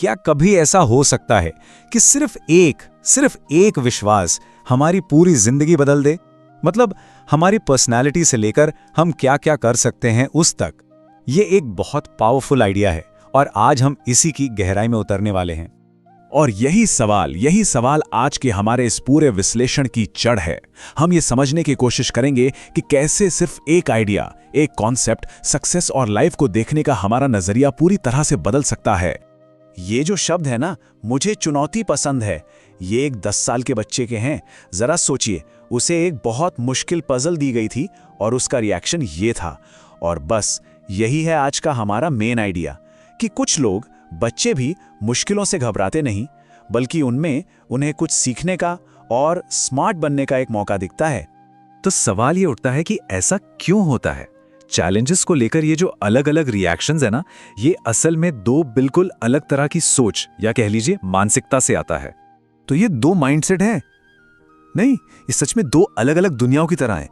क्या कभी ऐसा हो सकता है कि सिर्फ एक विश्वास हमारी पूरी जिंदगी बदल दे? मतलब हमारी पर्सनालिटी से लेकर हम क्या क्या कर सकते हैं उस तक। ये एक बहुत पावरफुल आइडिया है और आज हम इसी की गहराई में उतरने वाले हैं। और यही सवाल आज के हमारे इस पूरे विश्लेषण की जड़ है। हम ये समझने की कोशिश करेंगे कि कैसे सिर्फ एक आइडिया, एक कॉन्सेप्ट सक्सेस और लाइफ को देखने का हमारा नजरिया पूरी तरह से बदल सकता है। ये जो शब्द है ना, मुझे चुनौती पसंद है, ये एक 10 साल के बच्चे के हैं। जरा सोचिए, उसे एक बहुत मुश्किल पजल दी गई थी और उसका रिएक्शन ये था। और बस यही है आज का हमारा मेन आइडिया, कि कुछ लोग, बच्चे भी, मुश्किलों से घबराते नहीं, बल्कि उनमें उन्हें कुछ सीखने का और स्मार्ट बनने का एक मौका दिखता है। तो सवाल ये उठता है कि ऐसा क्यों होता है? चैलेंजेस को लेकर ये जो अलग अलग रिएक्शंस है ना, ये असल में दो बिल्कुल अलग तरह की सोच या कह लीजिए मानसिकता से आता है। तो ये दो माइंडसेट हैं? नहीं, ये सच में दो अलग अलग दुनियाओं की तरह हैं।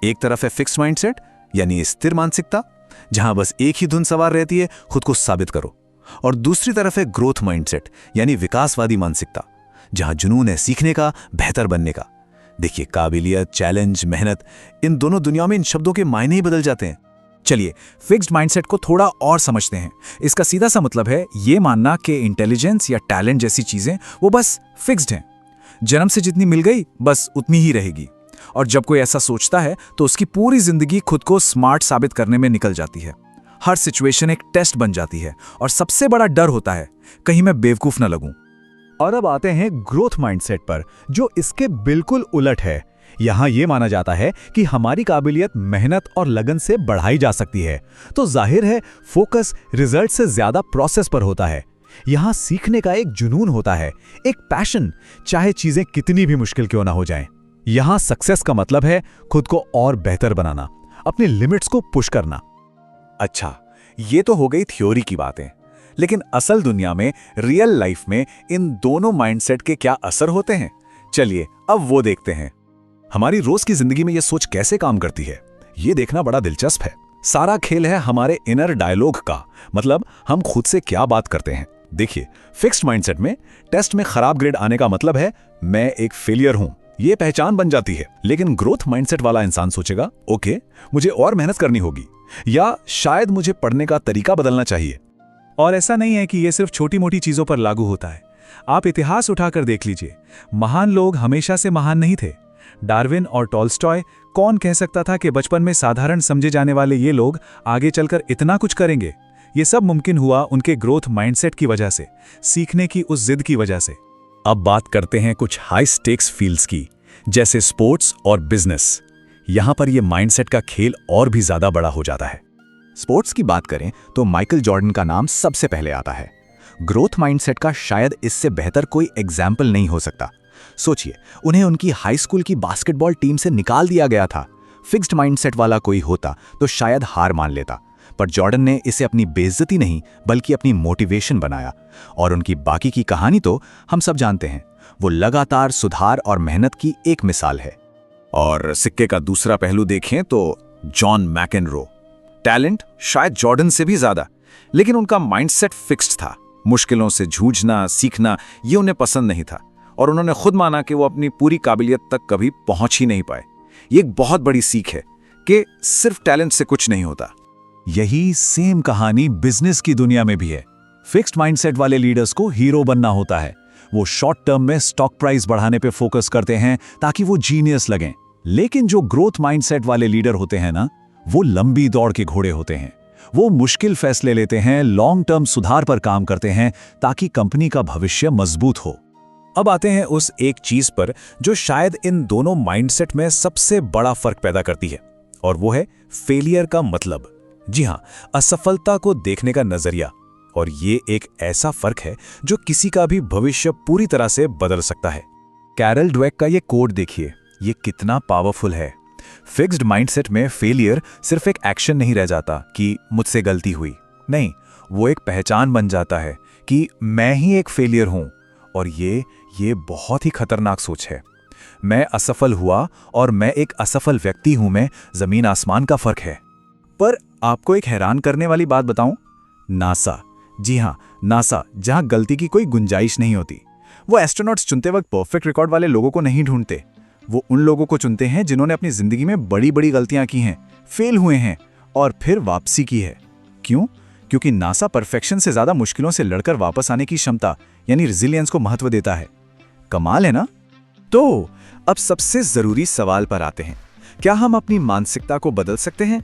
एक तरफ है फिक्स्ड माइंडसेट यानी स्थिर मानसिकता, जहां बस एक ही धुन सवार रहती है, खुद को साबित करो। और दूसरी तरफ है ग्रोथ माइंडसेट यानी विकासवादी मानसिकता, जहां जुनून है सीखने का, बेहतर बनने का। देखिए, काबिलियत, चैलेंज, मेहनत, इन दोनों दुनियाओं में इन शब्दों के मायने ही बदल जाते हैं। चलिए फिक्स्ड माइंडसेट को थोड़ा और समझते हैं। इसका सीधा सा मतलब है ये मानना कि इंटेलिजेंस या टैलेंट जैसी चीजें वो बस फिक्स्ड हैं, जन्म से जितनी मिल गई बस उतनी ही रहेगी। और जब कोई ऐसा सोचता है तो उसकी पूरी जिंदगी खुद को स्मार्ट साबित करने में निकल जाती है। हर सिचुएशन एक टेस्ट बन जाती है और सबसे बड़ा डर होता है कहीं मैं बेवकूफ न लगूं। और अब आते हैं ग्रोथ माइंडसेट पर, जो इसके बिल्कुल उलट है। यहां यह माना जाता है कि हमारी काबिलियत मेहनत और लगन से बढ़ाई जा सकती है। तो जाहिर है फोकस रिजल्ट से ज्यादा प्रोसेस पर होता है। यहां सीखने का एक जुनून होता है, एक पैशन, चाहे चीजें कितनी भी मुश्किल क्यों ना हो जाएं। यहां सक्सेस का मतलब है खुद को और बेहतर बनाना, अपने लिमिट्स को पुश करना। अच्छा, ये तो हो गई थ्योरी की बातें, लेकिन असल दुनिया में, रियल लाइफ में इन दोनों माइंडसेट के क्या असर होते हैं? चलिए अब वो देखते हैं। हमारी रोज की जिंदगी में ये सोच कैसे काम करती है, ये देखना बड़ा दिलचस्प है। सारा खेल है हमारे इनर डायलॉग का, मतलब हम खुद से क्या बात करते हैं। देखिए, फिक्स्ड माइंडसेट में टेस्ट में खराब ग्रेड आने का मतलब है मैं एक फेलियर हूं, ये पहचान बन जाती है। लेकिन ग्रोथ माइंडसेट वाला इंसान सोचेगा, ओके, मुझे और मेहनत करनी होगी, या शायद मुझे पढ़ने का तरीका बदलना चाहिए। और ऐसा नहीं है कि यह सिर्फ छोटी मोटी चीजों पर लागू होता है। आप इतिहास उठाकर देख लीजिए, महान लोग हमेशा से महान नहीं थे। डार्विन और टॉल्स्टॉय, कौन कह सकता था कि बचपन में साधारण समझे जाने वाले ये लोग आगे चलकर इतना कुछ करेंगे? ये सब मुमकिन हुआ उनके ग्रोथ माइंडसेट की वजह से, सीखने की उस जिद की वजह से। अब बात करते हैं कुछ हाई स्टेक्स फील्ड्स की, जैसे स्पोर्ट्स और बिजनेस। यहां पर यह माइंडसेट का खेल और भी ज्यादा बड़ा हो जाता है। स्पोर्ट्स की बात करें तो माइकल जॉर्डन का नाम सबसे पहले आता है। ग्रोथ माइंडसेट का शायद इससे बेहतर कोई एग्जाम्पल नहीं हो सकता। सोचिए, उन्हें उनकी हाई स्कूल की बास्केटबॉल टीम से निकाल दिया गया था। फिक्स्ड माइंडसेट वाला कोई होता तो शायद हार मान लेता, पर जॉर्डन ने इसे अपनी बेइज्जती नहीं बल्कि अपनी मोटिवेशन बनाया। और उनकी बाकी की कहानी तो हम सब जानते हैं। वो लगातार सुधार और मेहनत की एक मिसाल है। और सिक्के का दूसरा पहलू देखें तो जॉन मैकेनरो, टैलेंट शायद जॉर्डन से भी ज्यादा, लेकिन उनका माइंडसेट फिक्स्ड था। मुश्किलों से जूझना, सीखना, ये उन्हें पसंद नहीं था और उन्होंने खुद माना कि वो अपनी पूरी काबिलियत तक कभी पहुंच ही नहीं पाए। ये एक बहुत बड़ी सीख है कि सिर्फ टैलेंट से कुछ नहीं होता। यही सेम कहानी बिजनेस की दुनिया में भी है। फिक्स्ड माइंडसेट वाले लीडर्स को हीरो बनना होता है। वो शॉर्ट टर्म में स्टॉक प्राइस बढ़ाने पे फोकस करते हैं ताकि वो जीनियस लगें। लेकिन जो ग्रोथ माइंडसेट वाले लीडर होते हैं ना, वो लंबी दौड़ के घोड़े होते हैं। वो मुश्किल फैसले लेते हैं, लॉन्ग टर्म सुधार पर काम करते हैं ताकि कंपनी का भविष्य मजबूत हो। अब आते हैं उस एक चीज पर जो शायद इन दोनों माइंडसेट में सबसे बड़ा फर्क पैदा करती है, और वो है फेलियर का मतलब। जी हां, असफलता को देखने का नजरिया। और ये एक ऐसा फर्क है जो किसी का भी भविष्य पूरी तरह से बदल सकता है। कैरल ड्वेक का ये कोड देखिए, ये कितना पावरफुल है। फिक्स्ड माइंडसेट में फेलियर सिर्फ एक एक्शन नहीं रह जाता कि मुझसे गलती हुई, नहीं, वो एक पहचान बन जाता है कि मैं ही एक फेलियर हूं। और ये बहुत ही खतरनाक सोच है। मैं असफल हुआ और मैं एक असफल व्यक्ति हूं, मैं जमीन आसमान का फर्क है। पर आपको एक हैरान करने वाली बात बताऊं, नासा जी हाँ, नासा, जहां गलती की कोई गुंजाइश नहीं होती। वो एस्ट्रोनॉट्स चुनते वक्त परफेक्ट रिकॉर्ड वाले लोगों को नहीं ढूंढते। वो उन लोगों को चुनते हैं जिन्होंने अपनी जिंदगी में बड़ी बड़ी गलतियां की हैं, फेल हुए हैं और फिर वापसी की है। क्यों? क्योंकि नासा परफेक्शन से ज्यादा मुश्किलों से लड़कर वापस आने की क्षमता यानी रेजिलियंस को महत्व देता है। कमाल है ना? तो अब सबसे जरूरी सवाल पर आते हैं, क्या हम अपनी मानसिकता को बदल सकते हैं?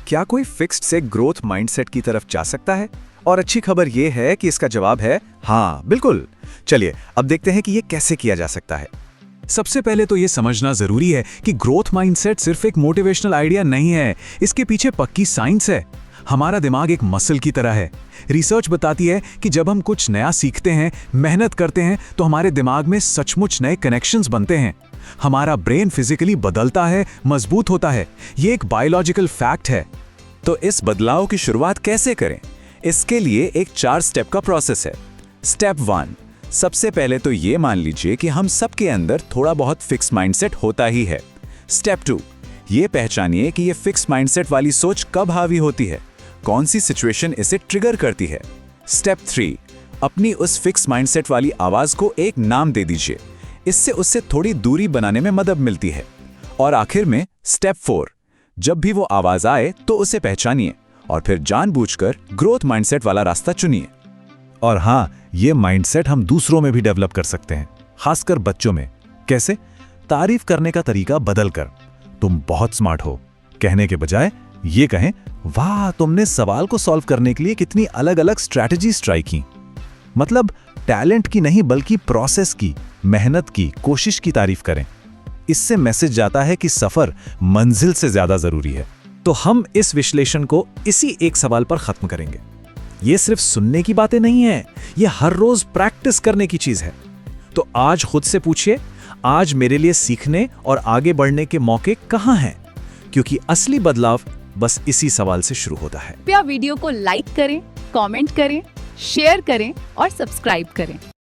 क्या कोई फिक्स्ड से ग्रोथ माइंडसेट की तरफ जा सकता है? और अच्छी खबर यह है कि इसका जवाब है हाँ, बिल्कुल। चलिए अब देखते हैं कि यह कैसे किया जा सकता है। सबसे पहले तो ये समझना जरूरी है कि ग्रोथ माइंडसेट सिर्फ एक मोटिवेशनल आइडिया नहीं है, इसके पीछे पक्की साइंस है। हमारा दिमाग एक मसल की तरह है। रिसर्च बताती है कि जब हम कुछ नया सीखते हैं, मेहनत करते हैं, तो हमारे दिमाग में सचमुच नए कनेक्शंस बनते हैं। हमारा ब्रेन फिजिकली बदलता है, मजबूत होता है। ये एक बायोलॉजिकल फैक्ट है। तो इस बदलाव की शुरुआत कैसे करें? इसके लिए एक 4 स्टेप का प्रोसेस है। स्टेप 1, सबसे पहले तो ये मान लीजिए कि हम सबके अंदर थोड़ा बहुत फिक्स माइंडसेट होता ही है। स्टेप 2, ये पहचानिए कि ये फिक्स माइंडसेट वाली सोच कब हावी होती है, कौन सी सिचुएशन इसे ट्रिगर करती है। स्टेप 3, अपनी उस फिक्स माइंडसेट वाली आवाज को एक नाम दे दीजिए, इससे उससे थोड़ी दूरी बनाने में मदद मिलती है। और आखिर में स्टेप 4, जब भी वो आवाज आए तो उसे पहचानिए और फिर जानबूझकर ग्रोथ माइंडसेट वाला रास्ता चुनिए। और हाँ, ये माइंडसेट हम दूसरों में भी डेवलप कर सकते हैं, खासकर बच्चों में। कैसे? तारीफ करने का तरीका बदलकर, तुम बहुत स्मार्ट हो कहने के बजाय ये कहें, वाह, तुमने सवाल को सॉल्व करने के लिए कितनी अलग-अलग स्ट्रैटेजीज ट्राई की। मतलब टैलेंट की नहीं बल्कि प्रोसेस की, मेहनत की, कोशिश की तारीफ करें। इससे मैसेज जाता है कि सफर मंजिल से ज्यादा जरूरी है। तो हम इस विश्लेषण को इसी एक सवाल पर खत्म करेंगे। ये सिर्फ सुनने की बातें नहीं है, ये हर रोज प्रैक्टिस करने की चीज है। तो आज खुद से पूछिए, आज मेरे लिए सीखने और आगे बढ़ने के मौके कहां हैं? क्योंकि असली बदलाव बस इसी सवाल से शुरू होता है। कृपया वीडियो को लाइक करें, कमेंट करें, शेयर करें और सब्सक्राइब करें।